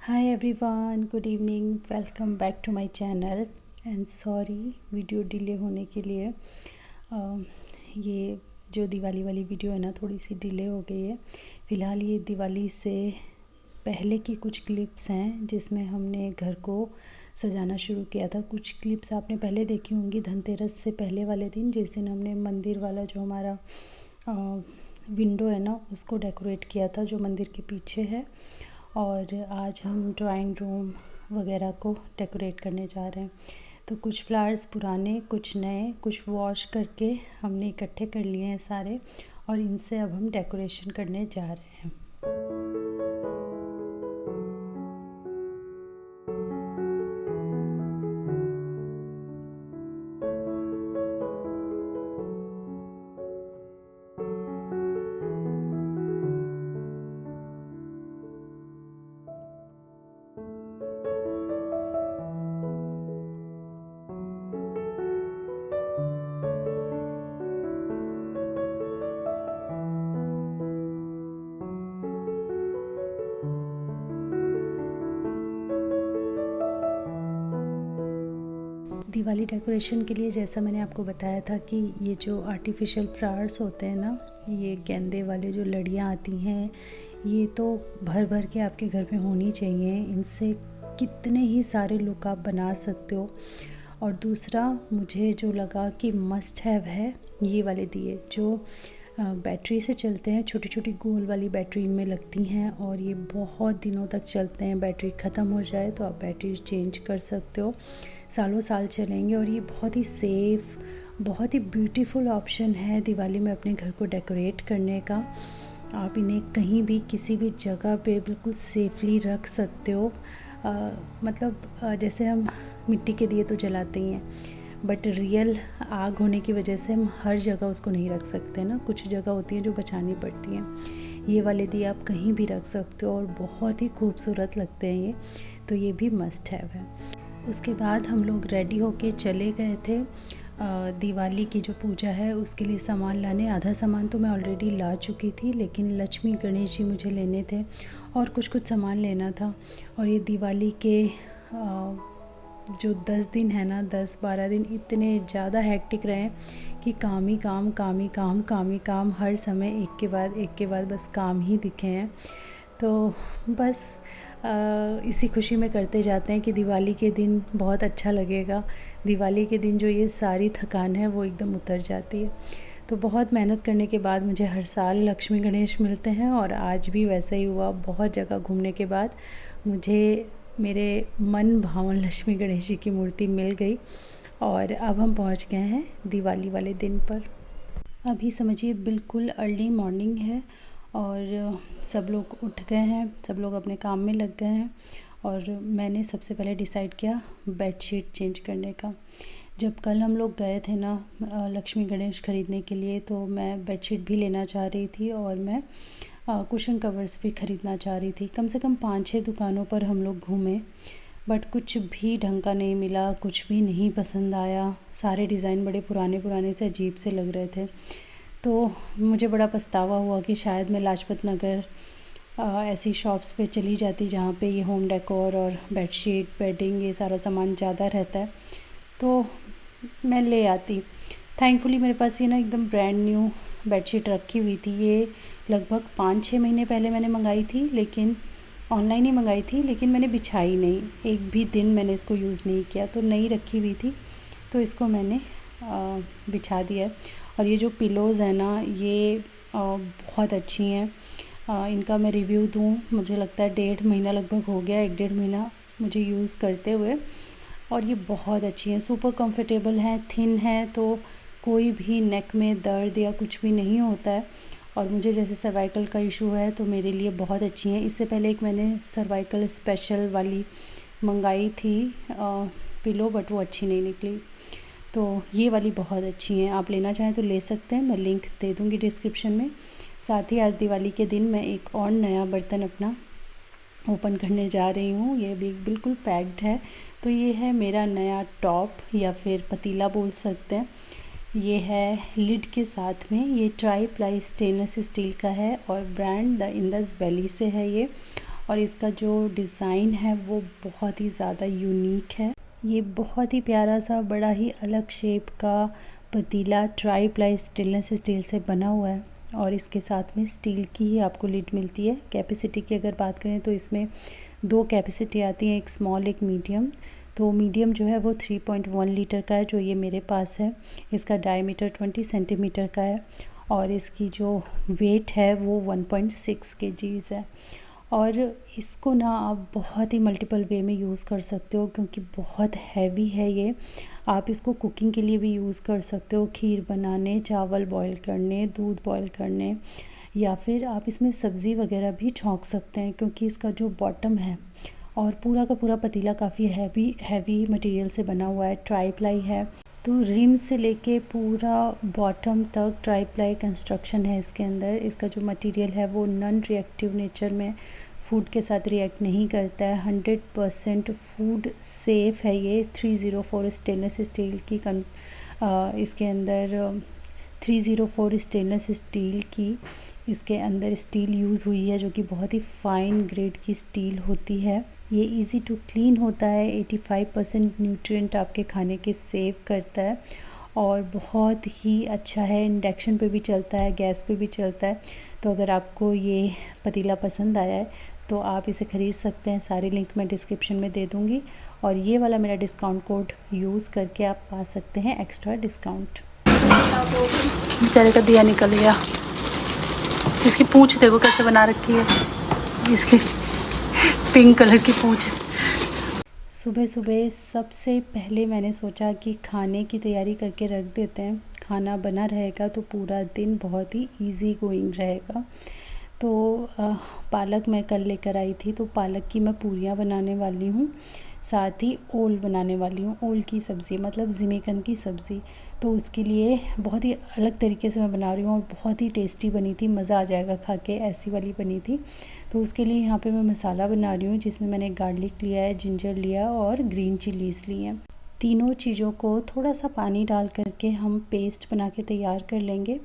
Hi everyone, good evening, welcome back to my channel and sorry video delay होने के लिए ये जो दिवाली वाली वीडियो है ना थोड़ी सी डिले हो गई है। फ़िलहाल ये दिवाली से पहले की कुछ क्लिप्स हैं जिसमें हमने घर को सजाना शुरू किया था। कुछ क्लिप्स आपने पहले देखी होंगी धनतेरस से पहले वाले दिन, जिस दिन हमने मंदिर वाला जो हमारा विंडो है ना उसको डेकोरेट किया था जो मंदिर के पीछे है। और आज हम ड्राइंग रूम वगैरह को डेकोरेट करने जा रहे हैं। तो कुछ फ्लावर्स पुराने, कुछ नए, कुछ वॉश करके हमने इकट्ठे कर लिए हैं सारे, और इनसे अब हम डेकोरेशन करने जा रहे हैं। दिवाली डेकोरेशन के लिए जैसा मैंने आपको बताया था कि ये जो आर्टिफिशियल फ्लावर्स होते हैं ना, ये गेंदे वाले जो लड़ियाँ आती हैं, ये तो भर भर के आपके घर में होनी चाहिए। इनसे कितने ही सारे लुक आप बना सकते हो। और दूसरा मुझे जो लगा कि मस्ट हैव है, ये वाले दिए जो बैटरी से चलते हैं। छोटी छोटी गोल वाली बैटरी इनमें लगती हैं और ये बहुत दिनों तक चलते हैं। बैटरी ख़त्म हो जाए तो आप बैटरी चेंज कर सकते हो, सालों साल चलेंगे। और ये बहुत ही सेफ़, बहुत ही ब्यूटीफुल ऑप्शन है दिवाली में अपने घर को डेकोरेट करने का। आप इन्हें कहीं भी किसी भी जगह पे बिल्कुल सेफली रख सकते हो। जैसे हम मिट्टी के दिए तो जलाते ही हैं, बट रियल आग होने की वजह से हम हर जगह उसको नहीं रख सकते ना। कुछ जगह होती हैं जो बचानी पड़ती हैं। ये वाले दिए आप कहीं भी रख सकते हो और बहुत ही खूबसूरत लगते हैं ये, तो ये भी मस्ट हैव है। उसके बाद हम लोग रेडी होके चले गए थे दिवाली की जो पूजा है उसके लिए सामान लाने। आधा सामान तो मैं ऑलरेडी ला चुकी थी, लेकिन लक्ष्मी गणेश जी मुझे लेने थे और कुछ सामान लेना था। और ये दिवाली के जो 10 दिन है ना, 10-12 दिन इतने ज़्यादा हेक्टिक रहे कि काम ही काम, काम ही काम, काम ही काम, हर समय एक के बाद बस काम ही दिखे हैं। तो बस इसी खुशी में करते जाते हैं कि दिवाली के दिन बहुत अच्छा लगेगा। दिवाली के दिन जो ये सारी थकान है वो एकदम उतर जाती है। तो बहुत मेहनत करने के बाद मुझे हर साल लक्ष्मी गणेश मिलते हैं और आज भी वैसा ही हुआ। बहुत जगह घूमने के बाद मुझे मेरे मन भावन लक्ष्मी गणेश जी की मूर्ति मिल गई और अब हम पहुंच गए हैं दिवाली वाले दिन पर। अभी समझिए बिल्कुल अर्ली मॉर्निंग है और सब लोग उठ गए हैं, सब लोग अपने काम में लग गए हैं। और मैंने सबसे पहले डिसाइड किया बेडशीट चेंज करने का। जब कल हम लोग गए थे ना लक्ष्मी गणेश ख़रीदने के लिए, तो मैं बेडशीट भी लेना चाह रही थी और मैं कुशन कवर्स भी ख़रीदना चाह रही थी। कम से कम 5-6 दुकानों पर हम लोग घूमे, बट कुछ भी ढंग का नहीं मिला, कुछ भी नहीं पसंद आया। सारे डिज़ाइन बड़े पुराने पुराने से अजीब से लग रहे थे। तो मुझे बड़ा पछतावा हुआ कि शायद मैं लाजपत नगर ऐसी शॉप्स पे चली जाती जहाँ पे ये होम डेकोर और बेडशीट, बेडिंग, ये सारा सामान ज़्यादा रहता है, तो मैं ले आती। थैंकफुली मेरे पास ये ना एकदम ब्रांड न्यू बेडशीट रखी हुई थी। ये लगभग 5-6 महीने पहले मैंने मंगाई थी, लेकिन ऑनलाइन ही मंगाई थी, लेकिन मैंने बिछाई नहीं। एक भी दिन मैंने इसको यूज़ नहीं किया, तो नई रखी हुई थी, तो इसको मैंने बिछा दिया। और ये जो पिलोज़ हैं ना, ये बहुत अच्छी हैं। इनका मैं रिव्यू दूँ, मुझे लगता है 1.5 महीना लगभग हो गया, 1-1.5 महीना मुझे यूज़ करते हुए, और ये बहुत अच्छी हैं। सुपर कंफर्टेबल हैं, थिन है, तो कोई भी नेक में दर्द या कुछ भी नहीं होता है। और मुझे जैसे सर्वाइकल का इशू है तो मेरे लिए बहुत अच्छी हैं। इससे पहले एक मैंने सर्वाइकल स्पेशल वाली मंगाई थी पिलो, बट वो अच्छी नहीं निकली। तो ये वाली बहुत अच्छी हैं, आप लेना चाहें तो ले सकते हैं, मैं लिंक दे दूँगी डिस्क्रिप्शन में। साथ ही आज दिवाली के दिन मैं एक और नया बर्तन अपना ओपन करने जा रही हूँ। ये भी बिल्कुल पैक्ड है। तो ये है मेरा नया टॉप या फिर पतीला बोल सकते हैं। ये है लिड के साथ में। ये ट्राई प्लाई स्टेनलेस स्टील का है और ब्रांड द इंदस वैली से है ये। और इसका जो डिज़ाइन है वो बहुत ही ज़्यादा यूनिक है। ये बहुत ही प्यारा सा बड़ा ही अलग शेप का पतीला ट्राई प्लाई स्टेनलेस स्टील से बना हुआ है और इसके साथ में स्टील की ही आपको लिड मिलती है। कैपेसिटी की अगर बात करें तो इसमें 2 कैपेसिटी आती हैं, एक स्मॉल एक मीडियम। तो मीडियम जो है वो 3.1 लीटर का है जो ये मेरे पास है। इसका डायमीटर 20 सेंटीमीटर का है और इसकी जो वेट है वो 1.6 केजीज़ है। और इसको ना आप बहुत ही मल्टीपल वे में यूज़ कर सकते हो क्योंकि बहुत हैवी है ये। आप इसको कुकिंग के लिए भी यूज़ कर सकते हो, खीर बनाने, चावल बॉईल करने, दूध बॉईल करने, या फिर आप इसमें सब्ज़ी वगैरह भी छौंक सकते हैं क्योंकि इसका जो बॉटम है और पूरा का पूरा पतीला काफ़ी हैवी मटेरियल से बना हुआ है, ट्राई प्लाई है। तो रिम से लेके पूरा बॉटम तक ट्राई प्लाई कंस्ट्रक्शन है इसके अंदर। इसका जो मटेरियल है वो नॉन रिएक्टिव नेचर में फूड के साथ रिएक्ट नहीं करता है। 100% फूड सेफ़ है ये। 304 स्टेनलेस स्टील की इसके अंदर 304 स्टेनलेस स्टील की इसके अंदर स्टील यूज़ हुई है जो कि बहुत ही फ़ाइन ग्रेड की स्टील होती है। ये इजी टू क्लीन होता है। 85% न्यूट्रिएंट आपके खाने के सेव करता है और बहुत ही अच्छा है। इंडक्शन पे भी चलता है, गैस पे भी चलता है। तो अगर आपको ये पतीला पसंद आया है तो आप इसे ख़रीद सकते हैं। सारी लिंक मैं डिस्क्रिप्शन में दे दूँगी और ये वाला मेरा डिस्काउंट कोड यूज़ करके आप पा सकते हैं एक्स्ट्रा डिस्काउंट। बेचारे का दिया निकल गया। इसकी पूंछ देखो कैसे बना रखी है, इसकी पिंक कलर की पूंछ। सुबह सुबह सबसे पहले मैंने सोचा कि खाने की तैयारी करके रख देते हैं। खाना बना रहेगा तो पूरा दिन बहुत ही इजी गोइंग रहेगा। तो पालक मैं कल लेकर आई थी, तो पालक की मैं पूरियाँ बनाने वाली हूँ, साथ ही ओल बनाने वाली हूँ। ओल की सब्ज़ी मतलब जिमीकंद की सब्ज़ी। तो उसके लिए बहुत ही अलग तरीके से मैं बना रही हूँ और बहुत ही टेस्टी बनी थी, मज़ा आ जाएगा खा के, ऐसी वाली बनी थी। तो उसके लिए यहाँ पे मैं मसाला बना रही हूँ जिसमें मैंने गार्लिक लिया है, जिंजर लिया और ग्रीन चिलीज़ ली हैं। तीनों चीज़ों को थोड़ा सा पानी डाल करके हम पेस्ट बना के तैयार कर लेंगे।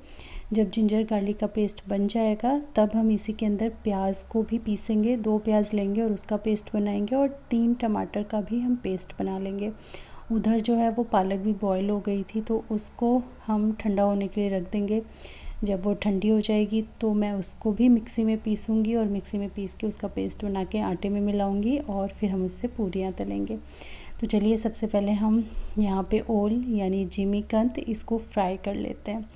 जब जिंजर गार्लिक का पेस्ट बन जाएगा तब हम इसी के अंदर प्याज को भी पीसेंगे। 2 प्याज लेंगे और उसका पेस्ट बनाएंगे और 3 टमाटर का भी हम पेस्ट बना लेंगे। उधर जो है वो पालक भी बॉईल हो गई थी तो उसको हम ठंडा होने के लिए रख देंगे। जब वो ठंडी हो जाएगी तो मैं उसको भी मिक्सी में पीसूँगी और मिक्सी में पीस के उसका पेस्ट बना के आटे में मिलाऊँगी और फिर हम उससे पूरियाँ तलेंगे। तो चलिए सबसे पहले हम यहाँ पे ओल यानी जिमीकंद इसको फ्राई कर लेते हैं।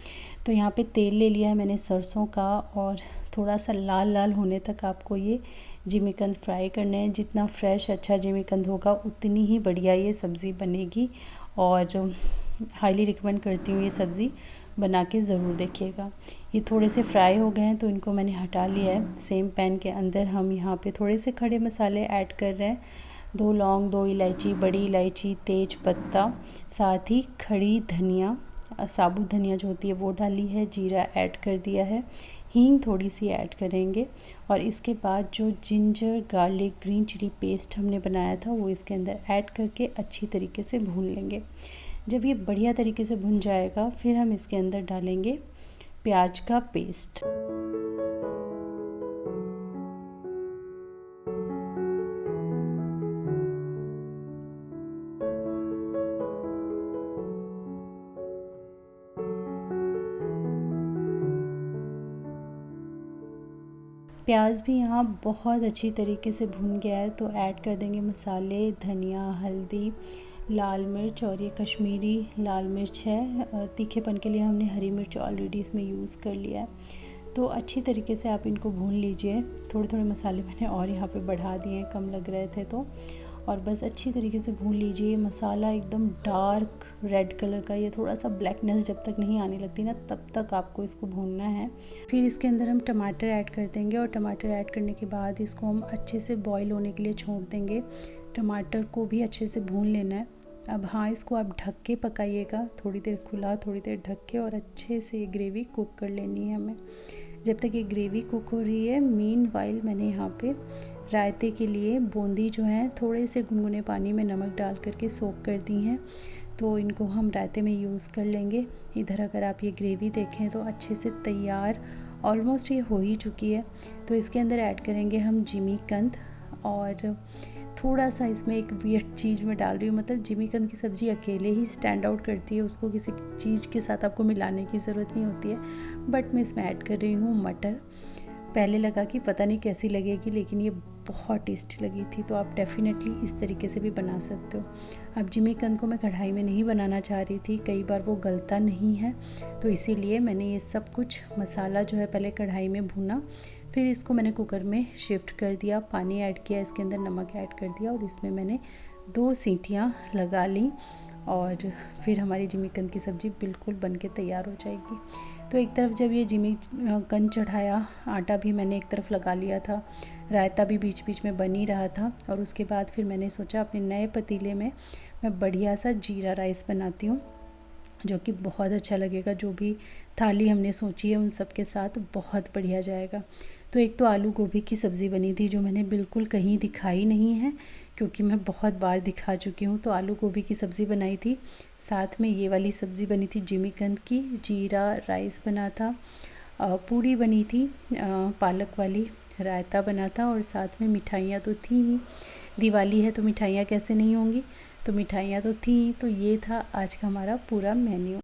तो यहाँ पे तेल ले लिया है मैंने सरसों का और थोड़ा सा लाल लाल होने तक आपको ये जिमीकंद फ्राई करने हैं। जितना फ्रेश अच्छा जिमीकंद होगा उतनी ही बढ़िया ये सब्ज़ी बनेगी और हाईली रिकमेंड करती हूँ ये सब्ज़ी बना के ज़रूर देखिएगा। ये थोड़े से फ्राई हो गए हैं तो इनको मैंने हटा लिया है। सेम पैन के अंदर हम यहाँ पे थोड़े से खड़े मसाले ऐड कर रहे हैं। 2 लौंग, 2 इलायची, बड़ी इलायची, तेज पत्ता, साथ ही खड़ी धनिया, साबुत धनिया जो होती है वो डाली है, जीरा ऐड कर दिया है, हींग थोड़ी सी ऐड करेंगे और इसके बाद जो ginger garlic green chilli paste हमने बनाया था वो इसके अंदर ऐड करके अच्छी तरीके से भून लेंगे। जब ये बढ़िया तरीके से भुन जाएगा फिर हम इसके अंदर डालेंगे प्याज का पेस्ट। प्याज भी यहाँ बहुत अच्छी तरीके से भुन गया है तो ऐड कर देंगे मसाले, धनिया, हल्दी, लाल मिर्च और ये कश्मीरी लाल मिर्च है। तीखेपन के लिए हमने हरी मिर्च ऑलरेडी इसमें यूज़ कर लिया है। तो अच्छी तरीके से आप इनको भून लीजिए। थोड़े थोड़े मसाले मैंने और यहाँ पे बढ़ा दिए हैं, कम लग रहे थे तो। और बस अच्छी तरीके से भून लीजिए। मसाला एकदम डार्क रेड कलर का, ये थोड़ा सा ब्लैकनेस जब तक नहीं आने लगती ना तब तक आपको इसको भूनना है। फिर इसके अंदर हम टमाटर ऐड कर देंगे और टमाटर ऐड करने के बाद इसको हम अच्छे से बॉईल होने के लिए छोड़ देंगे। टमाटर को भी अच्छे से भून लेना है। अब हाँ, इसको आप ढक के पकाइएगा, थोड़ी देर खुला थोड़ी देर ढक के, और अच्छे से ये ग्रेवी कुक कर लेनी है हमें। जब तक ये ग्रेवी कुक हो रही है मीनवाइल मैंने यहाँ पे रायते के लिए बूंदी जो है थोड़े से गुनगुने पानी में नमक डाल करके सोक कर दी हैं, तो इनको हम रायते में यूज़ कर लेंगे। इधर अगर आप ये ग्रेवी देखें तो अच्छे से तैयार ऑलमोस्ट ये हो ही चुकी है। तो इसके अंदर ऐड करेंगे हम जिमीकंद, और थोड़ा सा इसमें एक वियर्ड चीज़ मैं डाल रही हूँ, मतलब जिमीकंद की सब्ज़ी अकेले ही स्टैंड आउट करती है, उसको किसी चीज़ के साथ आपको मिलाने की ज़रूरत नहीं होती है। बट मैं इसमें ऐड कर रही हूँ मटर। पहले लगा कि पता नहीं कैसी लगेगी, लेकिन ये बहुत टेस्टी लगी थी। तो आप डेफ़िनेटली इस तरीके से भी बना सकते हो। अब जिमीकंद को मैं कढ़ाई में नहीं बनाना चाह रही थी, कई बार वो गलता नहीं है, तो इसीलिए मैंने ये सब कुछ मसाला जो है पहले कढ़ाई में भूना, फिर इसको मैंने कुकर में शिफ्ट कर दिया, पानी ऐड किया, इसके अंदर नमक ऐड कर दिया और इसमें मैंने 2 सीटियाँ लगा ली, और फिर हमारी जिमीकंद की सब्ज़ी बिल्कुल बन के तैयार हो जाएगी। तो एक तरफ जब ये जिमीकंद चढ़ाया, आटा भी मैंने एक तरफ लगा लिया था, रायता भी बीच बीच में बन ही रहा था, और उसके बाद फिर मैंने सोचा अपने नए पतीले में मैं बढ़िया सा जीरा राइस बनाती हूँ, जो कि बहुत अच्छा लगेगा। जो भी थाली हमने सोची है उन सब के साथ बहुत बढ़िया जाएगा। तो एक तो आलू गोभी की सब्ज़ी बनी थी, जो मैंने बिल्कुल कहीं दिखाई नहीं है, क्योंकि मैं बहुत बार दिखा चुकी हूँ। तो आलू गोभी की सब्ज़ी बनाई थी, साथ में ये वाली सब्ज़ी बनी थी जिमीकंद की, जीरा राइस बना था, पूड़ी बनी थी पालक वाली, रायता बना था, और साथ में मिठाइयाँ तो थी ही। दिवाली है तो मिठाइयाँ कैसे नहीं होंगी, तो मिठाइयाँ तो थी। तो ये था आज का हमारा पूरा मेन्यू।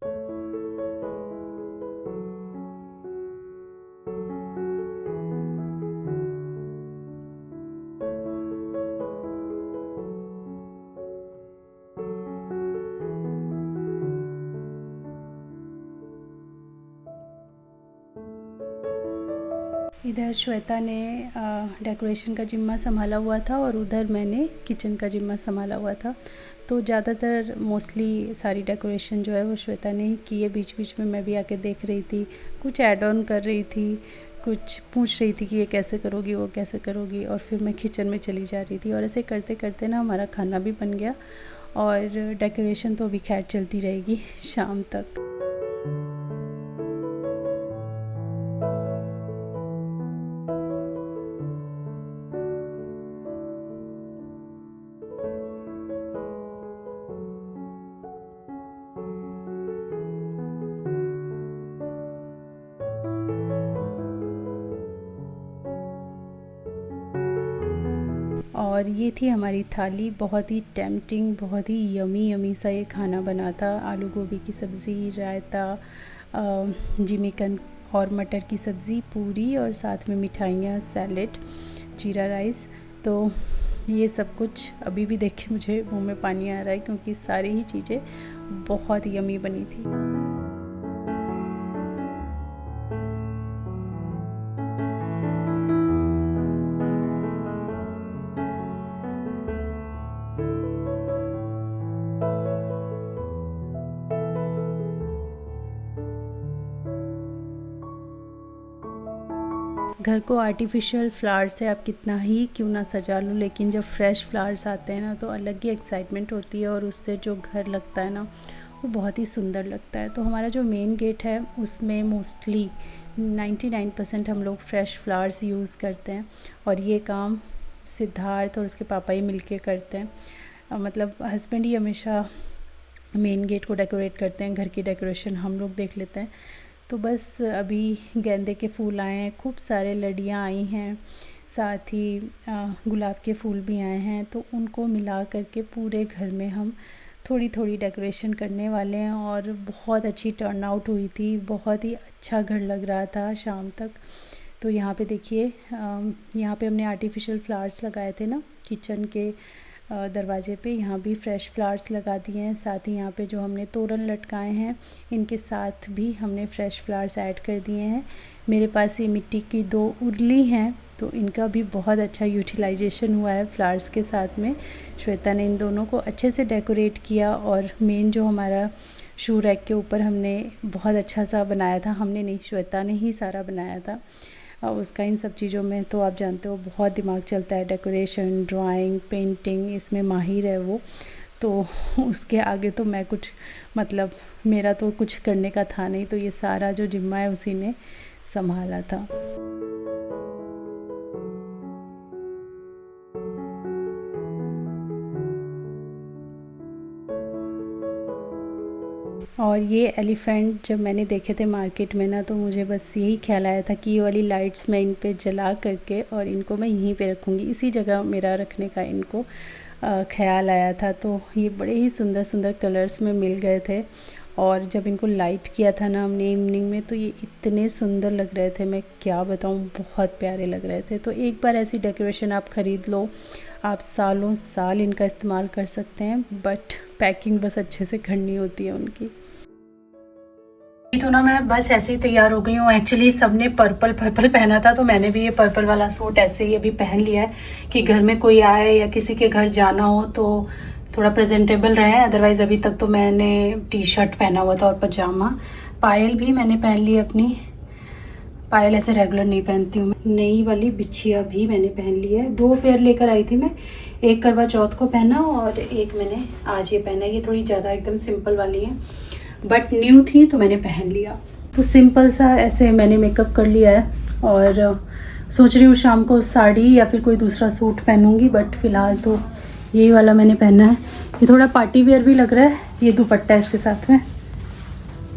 इधर श्वेता ने डेकोरेशन का जिम्मा संभाला हुआ था, और उधर मैंने किचन का जिम्मा संभाला हुआ था। तो ज़्यादातर मोस्टली सारी डेकोरेशन जो है वो श्वेता ने ही की है। बीच बीच में मैं भी आके देख रही थी, कुछ ऐड ऑन कर रही थी, कुछ पूछ रही थी कि ये कैसे करोगी, वो कैसे करोगी, और फिर मैं किचन में चली जा रही थी। और ऐसे करते करते ना हमारा खाना भी बन गया, और डेकोरेशन तो अभी खैर चलती रहेगी शाम तक। और ये थी हमारी थाली, बहुत ही टेम्पटिंग, बहुत ही यमी यमी सा ये खाना बना था। आलू गोभी की सब्ज़ी, रायता, जिमीकंद और मटर की सब्ज़ी, पूरी, और साथ में मिठाइयाँ, सैलेड, जीरा राइस। तो ये सब कुछ अभी भी देख के मुझे मुँह में पानी आ रहा है, क्योंकि सारी ही चीज़ें बहुत यमी बनी थी। घर को आर्टिफिशियल फ्लावर से आप कितना ही क्यों ना सजा लो, लेकिन जब फ्रेश फ्लावर्स आते हैं ना तो अलग ही एक्साइटमेंट होती है, और उससे जो घर लगता है ना वो बहुत ही सुंदर लगता है। तो हमारा जो मेन गेट है उसमें मोस्टली 99% हम लोग फ्रेश फ्लावर्स यूज़ करते हैं, और ये काम सिद्धार्थ और उसके पापा ही मिलके करते हैं। मतलब हस्बैंड ही हमेशा मेन गेट को डेकोरेट करते हैं, घर की डेकोरेशन हम लोग देख लेते हैं। तो बस अभी गेंदे के फूल आए हैं, खूब सारे लड़ियाँ आई हैं, साथ ही गुलाब के फूल भी आए हैं। तो उनको मिला करके पूरे घर में हम थोड़ी थोड़ी डेकोरेशन करने वाले हैं, और बहुत अच्छी टर्न आउट हुई थी, बहुत ही अच्छा घर लग रहा था शाम तक। तो यहाँ पे देखिए, यहाँ पे हमने आर्टिफिशियल फ्लावर्स लगाए थे ना किचन के दरवाजे पे, यहाँ भी फ्रेश फ्लावर्स लगा दिए हैं। साथ ही यहाँ पे जो हमने तोरण लटकाए हैं इनके साथ भी हमने फ्रेश फ्लावर्स ऐड कर दिए हैं। मेरे पास ये मिट्टी की 2 उरली हैं, तो इनका भी बहुत अच्छा यूटिलाइजेशन हुआ है फ्लावर्स के साथ में। श्वेता ने इन दोनों को अच्छे से डेकोरेट किया, और मेन जो हमारा शू रैक के ऊपर हमने बहुत अच्छा सा बनाया था, हमने नहीं, श्वेता ने ही सारा बनाया था। उसका इन सब चीज़ों में तो आप जानते हो बहुत दिमाग चलता है, डेकोरेशन, ड्राइंग, पेंटिंग, इसमें माहिर है वो। तो उसके आगे तो मैं कुछ, मतलब मेरा तो कुछ करने का था नहीं, तो ये सारा जो जिम्मा है उसी ने संभाला था। और ये एलिफेंट जब मैंने देखे थे मार्केट में ना, तो मुझे बस यही ख्याल आया था कि ये वाली लाइट्स मैं इन पे जला करके और इनको मैं यहीं पे रखूँगी, इसी जगह मेरा रखने का इनको ख्याल आया था। तो ये बड़े ही सुंदर सुंदर कलर्स में मिल गए थे और जब इनको लाइट किया था ना हमने इवनिंग में, तो ये इतने सुंदर लग रहे थे, मैं क्या बताऊँ, बहुत प्यारे लग रहे थे। तो एक बार ऐसी डेकोरेशन आप ख़रीद लो, आप सालों साल इनका इस्तेमाल कर सकते हैं, बट पैकिंग बस अच्छे से करनी होती है उनकी। तो ना मैं बस ऐसे ही तैयार हो गई हूँ। एक्चुअली सबने पर्पल पर्पल पहना था, तो मैंने भी ये पर्पल वाला सूट ऐसे ही अभी पहन लिया है कि घर में कोई आए या किसी के घर जाना हो तो थोड़ा प्रेजेंटेबल रहे। अदरवाइज़ अभी तक तो मैंने टी शर्ट पहना हुआ था और पजामा। पायल भी मैंने पहन ली अपनी, पायल ऐसे रेगुलर नहीं पहनती हूँ। नई वाली बिछिया भी मैंने पहन ली है, 2 पेयर लेकर आई थी मैं, एक करवा चौथ को पहना और एक मैंने आज ये पहना। ये थोड़ी ज़्यादा एकदम सिंपल वाली है, बट न्यू थी तो मैंने पहन लिया। तो सिंपल सा ऐसे मैंने मेकअप कर लिया है और सोच रही हूँ शाम को साड़ी या फिर कोई दूसरा सूट पहनूंगी, बट फ़िलहाल तो यही वाला मैंने पहना है। ये थोड़ा पार्टी वेयर भी लग रहा है, ये दुपट्टा है इसके साथ में।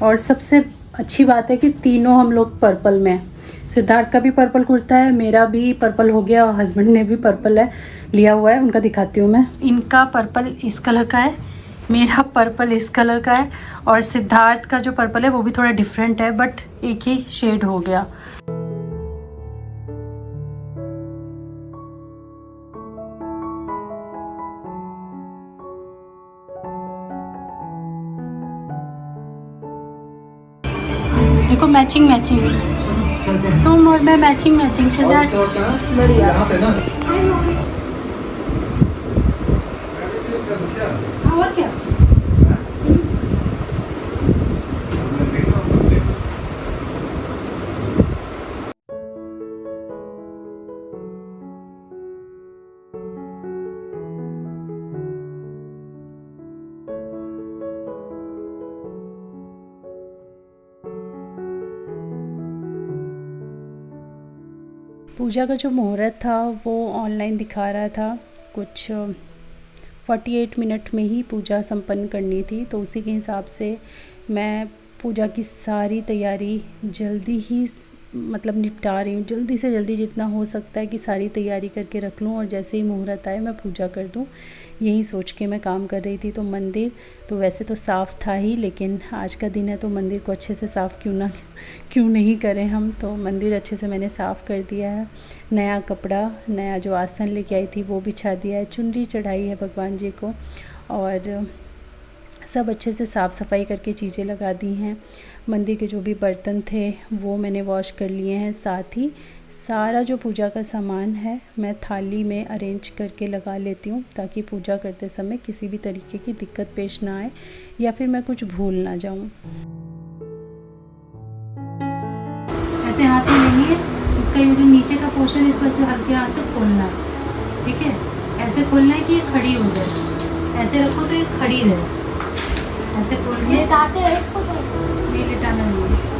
और सबसे अच्छी बात है कि तीनों हम लोग पर्पल में हैं। सिद्धार्थ का भी पर्पल कुर्ता है, मेरा भी पर्पल हो गया और हस्बैंड ने भी पर्पल है लिया हुआ है, उनका दिखाती हूँ मैं। इनका पर्पल इस कलर का है, मेरा पर्पल इस कलर का है और सिद्धार्थ का जो पर्पल है वो भी थोड़ा डिफरेंट है, बट एक ही शेड हो गया। देखो मैचिंग मैचिंग, तुम और मैं मैचिंग मैचिंग। सिद्धार्थ बढ़िया। और क्या पूजा का जो मुहूर्त था वो ऑनलाइन दिखा रहा था, कुछ 48 मिनट में ही पूजा संपन्न करनी थी। तो उसी के हिसाब से मैं पूजा की सारी तैयारी जल्दी ही मतलब निपटा रही हूँ, जल्दी से जल्दी जितना हो सकता है कि सारी तैयारी करके रख लूँ और जैसे ही मुहूर्त आए मैं पूजा कर दूँ, यही सोच के मैं काम कर रही थी। तो मंदिर तो वैसे तो साफ़ था ही, लेकिन आज का दिन है तो मंदिर को अच्छे से साफ़ क्यों नहीं करें हम। तो मंदिर अच्छे से मैंने साफ़ कर दिया है, नया कपड़ा, नया जो आसन लेके आई थी वो बिछा दिया है, चुनरी चढ़ाई है भगवान जी को और सब अच्छे से साफ़ सफाई करके चीज़ें लगा दी हैं। मंदिर के जो भी बर्तन थे वो मैंने वॉश कर लिए हैं, साथ ही सारा जो पूजा का सामान है मैं थाली में अरेंज करके लगा लेती हूँ, ताकि पूजा करते समय किसी भी तरीके की दिक्कत पेश ना आए या फिर मैं कुछ भूल ना जाऊँ। ऐसे हाथ में नहीं है, इसका ये जो नीचे का पोर्शन है इसको ऐसे हल्के हाथ से खोलना है, ठीक है। ऐसे खोलना है कि ये खड़ी हो जाए, ऐसे रखो तो ये खड़ी रहे, ऐसे खोल के लेटाते हैं इसको, नहीं लेटाना नहीं है।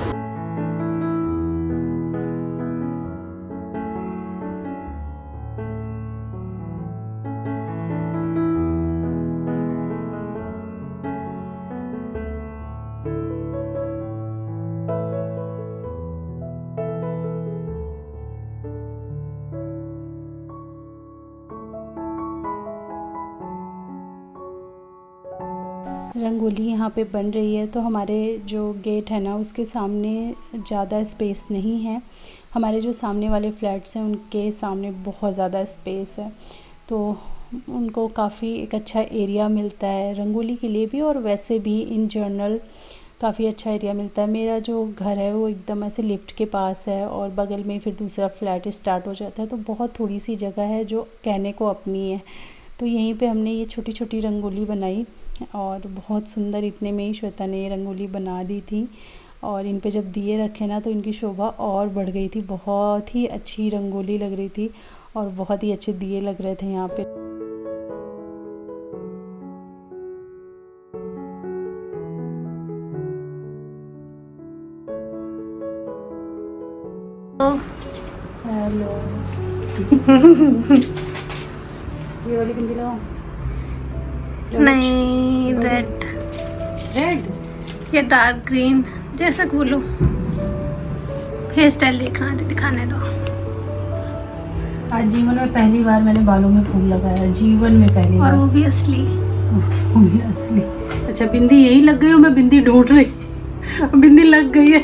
रंगोली यहाँ पे बन रही है, तो हमारे जो गेट है ना उसके सामने ज़्यादा स्पेस नहीं है। हमारे जो सामने वाले फ्लैट्स हैं उनके सामने बहुत ज़्यादा स्पेस है, तो उनको काफ़ी एक अच्छा एरिया मिलता है रंगोली के लिए भी, और वैसे भी इन जनरल काफ़ी अच्छा एरिया मिलता है। मेरा जो घर है वो एकदम ऐसे लिफ्ट के पास है और बगल में फिर दूसरा फ्लैट स्टार्ट हो जाता है, तो बहुत थोड़ी सी जगह है जो कहने को अपनी है। तो यहीं पे हमने ये छोटी छोटी रंगोली बनाई और बहुत सुंदर, इतने में ही श्वेता ने ये रंगोली बना दी थी। और इन पे जब दिए रखे ना तो इनकी शोभा और बढ़ गई थी, बहुत ही अच्छी रंगोली लग रही थी और बहुत ही अच्छे दिए लग रहे थे यहाँ पे। हेलो ये वाली बिंदी लगाओ। नहीं, रेड रेड या डार्क ग्रीन, जैसा बोलो। हेयर स्टाइल देखना दिखाने दो। आज जीवन में पहली बार मैंने बालों में फूल लगाया, जीवन में पहली और बार। वो भी असली। वो भी असली। अच्छा बिंदी यही लग गई हो, मैं बिंदी ढूंढ रही। बिंदी लग गई है।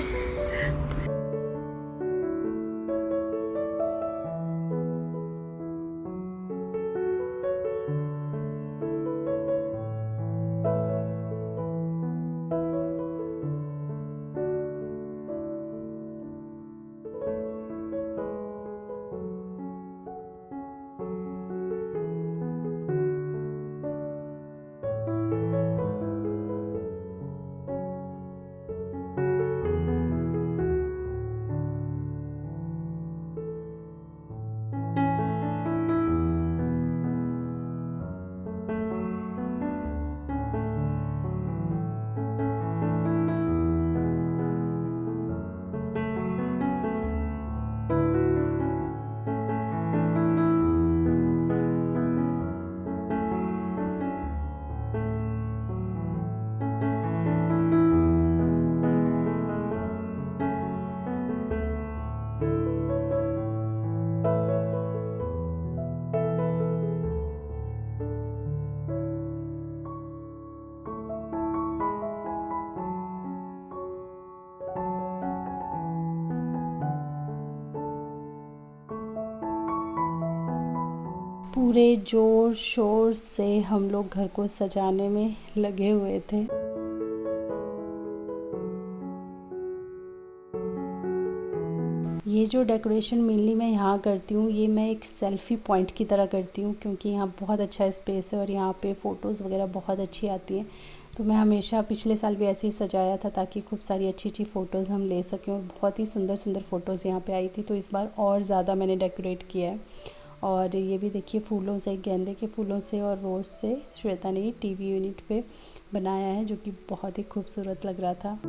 पूरे जोर शोर से हम लोग घर को सजाने में लगे हुए थे। ये जो डेकोरेशन मेनली मैं यहाँ करती हूँ, ये मैं एक सेल्फ़ी पॉइंट की तरह करती हूँ, क्योंकि यहाँ बहुत अच्छा स्पेस है और यहाँ पे फ़ोटोज़ वगैरह बहुत अच्छी आती हैं। तो मैं हमेशा पिछले साल भी ऐसे ही सजाया था ताकि खूब सारी अच्छी अच्छी फ़ोटोज़ हम ले सकें, और बहुत ही सुंदर सुंदर फ़ोटोज़ यहाँ पे आई थी। तो इस बार और ज़्यादा मैंने डेकोरेट किया है। और ये भी देखिए फूलों से, गेंदे के फूलों से और रोज़ से श्वेता ने टीवी यूनिट पे बनाया है, जो कि बहुत ही खूबसूरत लग रहा था।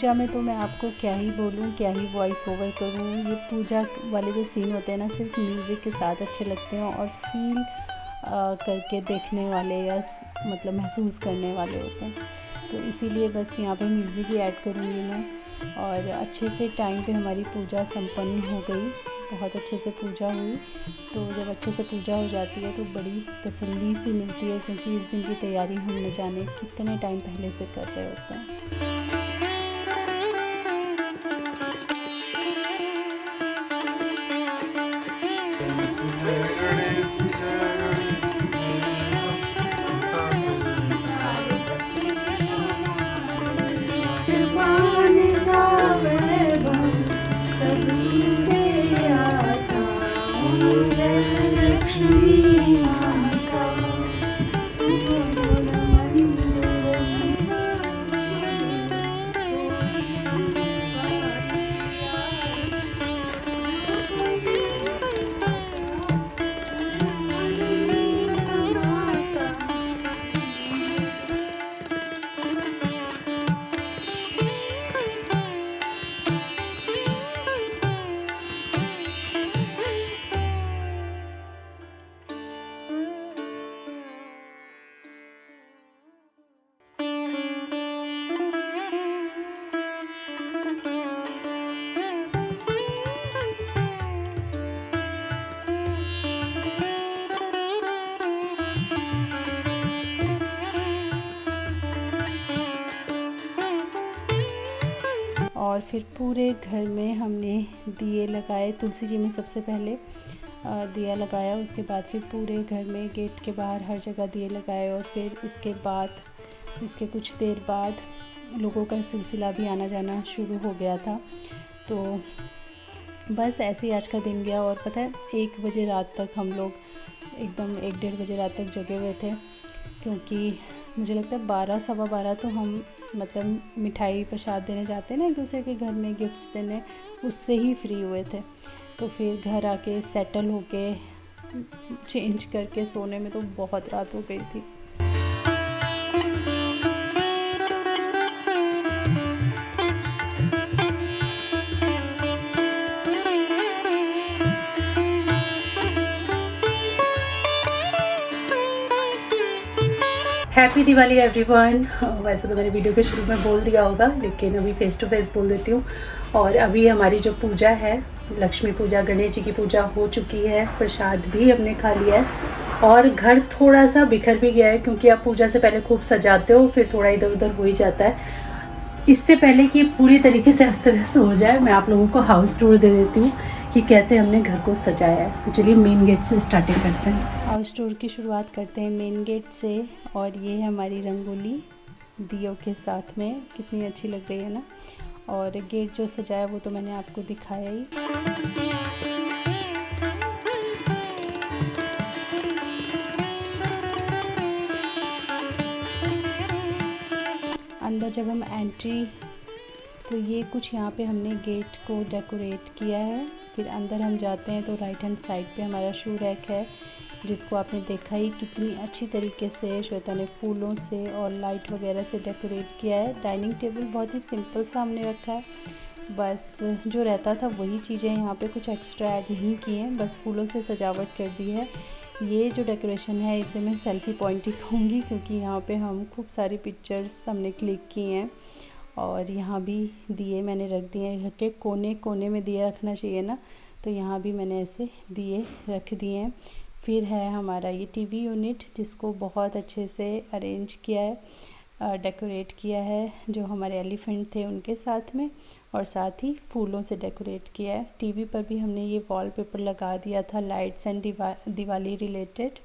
पूजा में तो मैं आपको क्या ही बोलूँ, क्या ही वॉइस ओवर करूँ। ये पूजा वाले जो सीन होते हैं ना, सिर्फ म्यूज़िक के साथ अच्छे लगते हैं और फील करके देखने वाले या मतलब महसूस करने वाले होते हैं। तो इसीलिए बस यहाँ पे म्यूज़िक ही ऐड करूँगी मैं। और अच्छे से टाइम पे हमारी पूजा संपन्न हो गई, बहुत अच्छे से पूजा हुई। तो जब अच्छे से पूजा हो जाती है तो बड़ी तसल्ली सी मिलती है, क्योंकि इस दिन की तैयारी हम न जाने कितने टाइम पहले से कर रहे होते हैं। और फिर पूरे घर में हमने दिए लगाए। तुलसी जी में सबसे पहले दिया लगाया, उसके बाद फिर पूरे घर में गेट के बाहर हर जगह दिए लगाए। और फिर इसके कुछ देर बाद लोगों का सिलसिला भी आना जाना शुरू हो गया था। तो बस ऐसे ही आज का दिन गया। और पता है 1 बजे रात तक हम लोग एकदम 1-1:30 बजे रात तक जगे हुए थे, क्योंकि मुझे लगता है 12 सवा 12 तो हम मतलब मिठाई प्रसाद देने जाते हैं ना एक दूसरे के घर में, गिफ्ट्स देने, उससे ही फ्री हुए थे। तो फिर घर आके सेटल होके चेंज करके सोने में तो बहुत रात हो गई थी। Happy Diwali everyone. वैसे तो मैंने वीडियो के शुरू में बोल दिया होगा, लेकिन अभी फेस टू फेस बोल देती हूँ। और अभी हमारी जो पूजा है, लक्ष्मी पूजा, गणेश जी की पूजा हो चुकी है, प्रसाद भी हमने खा लिया है और घर थोड़ा सा बिखर भी गया है, क्योंकि आप पूजा से पहले खूब सजाते हो, फिर थोड़ा इधर उधर हो ही जाता है। इससे पहले कि पूरी तरीके से अस्त व्यस्त हो जाए, मैं आप लोगों को हाउस टूर दे देती हूँ कि कैसे हमने घर को सजाया है। तो चलिए मेन गेट से स्टार्टिंग करते हैं। हाउस टूर की शुरुआत करते हैं मेन गेट से। और ये है हमारी रंगोली दियों के साथ में, कितनी अच्छी लग रही है ना। और गेट जो सजाया वो तो मैंने आपको दिखाया ही। अंदर जब हम एंट्री, तो ये कुछ यहाँ पे हमने गेट को डेकोरेट किया है। फिर अंदर हम जाते हैं तो राइट हैंड साइड पे हमारा शू रैक है, जिसको आपने देखा ही कितनी अच्छी तरीके से श्वेता ने फूलों से और लाइट वगैरह से डेकोरेट किया है। डाइनिंग टेबल बहुत ही सिंपल सा हमने रखा है, बस जो रहता था वही चीज़ें, यहाँ पे कुछ एक्स्ट्रा ऐड नहीं किए हैं, बस फूलों से सजावट कर दी है। ये जो डेकोरेशन है इसे मैं सेल्फ़ी पॉइंट ही कहूँगी, क्योंकि यहाँ पे हम खूब सारी पिक्चर्स हमने क्लिक की हैं। और यहाँ भी दिए मैंने रख दिए हैं, घर के कोने कोने में दिए रखना चाहिए ना, तो यहाँ भी मैंने ऐसे दिए रख दिए हैं। फिर है हमारा ये टीवी यूनिट, जिसको बहुत अच्छे से अरेंज किया है, डेकोरेट किया है, जो हमारे एलिफेंट थे उनके साथ में, और साथ ही फूलों से डेकोरेट किया है। टीवी पर भी हमने ये वॉलपेपर लगा दिया था, लाइट्स एंड दिवाली रिलेटेड।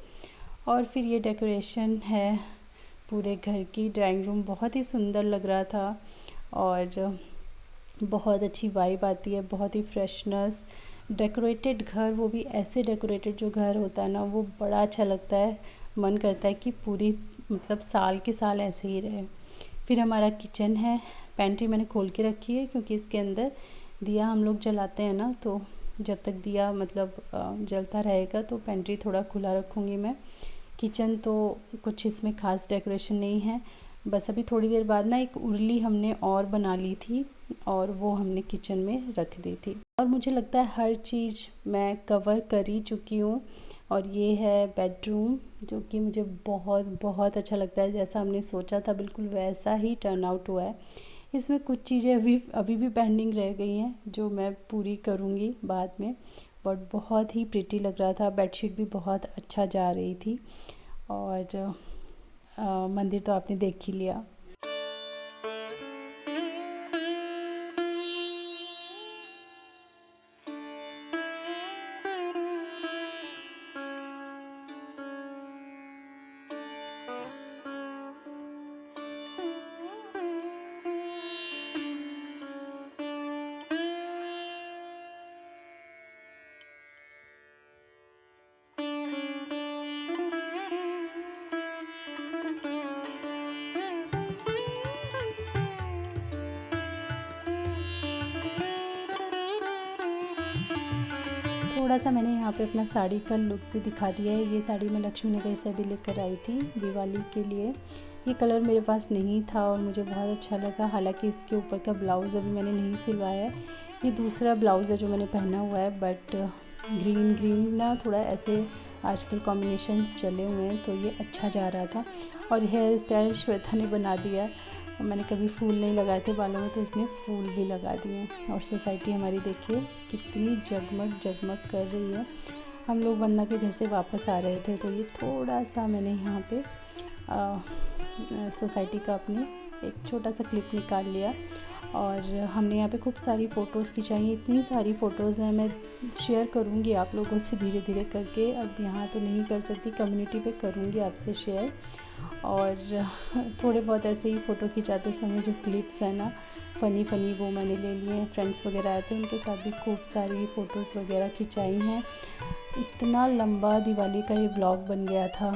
और फिर ये डेकोरेशन है पूरे घर की। ड्राइंग रूम बहुत ही सुंदर लग रहा था और बहुत अच्छी वाइब आती है, बहुत ही फ्रेशनेस। डेकोरेटेड घर, वो भी ऐसे डेकोरेटेड जो घर होता है ना, वो बड़ा अच्छा लगता है। मन करता है कि पूरी मतलब साल के साल ऐसे ही रहे। फिर हमारा किचन है। पेंट्री मैंने खोल के रखी है, क्योंकि इसके अंदर दिया हम लोग जलाते हैं ना, तो जब तक दिया मतलब जलता रहेगा तो पेंट्री थोड़ा खुला रखूँगी मैं। किचन तो कुछ इसमें ख़ास डेकोरेशन नहीं है, बस अभी थोड़ी देर बाद ना एक उरली हमने और बना ली थी और वो हमने किचन में रख दी थी। और मुझे लगता है हर चीज़ मैं कवर कर ही चुकी हूँ। और ये है बेडरूम, जो कि मुझे बहुत बहुत अच्छा लगता है। जैसा हमने सोचा था बिल्कुल वैसा ही टर्न आउट हुआ है। इसमें कुछ चीज़ें अभी भी पेंडिंग रह गई हैं जो मैं पूरी करूँगी बाद में, बट बहुत ही प्रिटी लग रहा था। बेडशीट भी बहुत अच्छा जा रही थी। और मंदिर तो आपने देख ही लिया। थोड़ा सा मैंने यहाँ पे अपना साड़ी का लुक भी दिखा दिया है। ये साड़ी मैं लक्ष्मी नगर से भी लेकर आई थी दिवाली के लिए। ये कलर मेरे पास नहीं था और मुझे बहुत अच्छा लगा। हालांकि इसके ऊपर का ब्लाउज़ अभी मैंने नहीं सिलवाया है। ये दूसरा ब्लाउज़ है जो मैंने पहना हुआ है, बट ग्रीन ना थोड़ा ऐसे आजकल कॉम्बिनेशंस चले हुए हैं तो ये अच्छा जा रहा था। और हेयर स्टाइल श्वेता ने बना दिया। मैंने कभी फूल नहीं लगाए थे बालों में तो इसने फूल भी लगा दिए। और सोसाइटी हमारी देखिए कितनी जगमग जगमग कर रही है। हम लोग वंदना के घर से वापस आ रहे थे तो ये थोड़ा सा मैंने यहाँ पे सोसाइटी का अपने एक छोटा सा क्लिप निकाल लिया। और हमने यहाँ पे खूब सारी फ़ोटोज़ खिंचाई। इतनी सारी फ़ोटोज़ हैं, मैं शेयर करूँगी आप लोगों से धीरे धीरे करके। अब यहाँ तो नहीं कर सकती, कम्युनिटी पे करूँगी आपसे शेयर। और थोड़े बहुत ऐसे ही फ़ोटो खिंचाते समय जो क्लिप्स हैं ना फ़नी वो मैंने ले लिए हैं। फ्रेंड्स वगैरह आए थे, उनके साथ भी खूब सारी फ़ोटोज़ वगैरह खिंचाई हैं। इतना लंबा दिवाली का ये ब्लॉग बन गया था।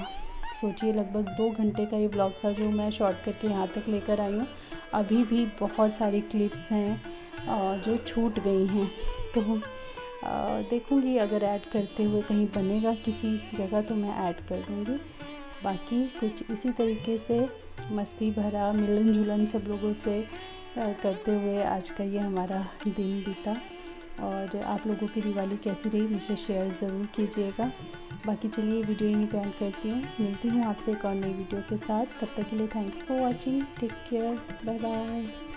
सोचिए लगभग 2 घंटे का ये ब्लॉग था जो मैं शॉर्ट करके यहाँ तक लेकर आई हूँ। अभी भी बहुत सारी क्लिप्स हैं जो छूट गई हैं, तो देखूँगी अगर ऐड करते हुए कहीं बनेगा किसी जगह तो मैं ऐड कर दूँगी। बाकी कुछ इसी तरीके से मस्ती भरा मिलन जुलन सब लोगों से करते हुए आज का ये हमारा दिन बीता। और आप लोगों की दिवाली कैसी रही मुझे शेयर ज़रूर कीजिएगा। बाकी चलिए वीडियो यहीं पे एंड करती हूँ। मिलती हूँ आपसे एक और नई वीडियो के साथ। तब तक के लिए thanks for watching. Take care, bye bye.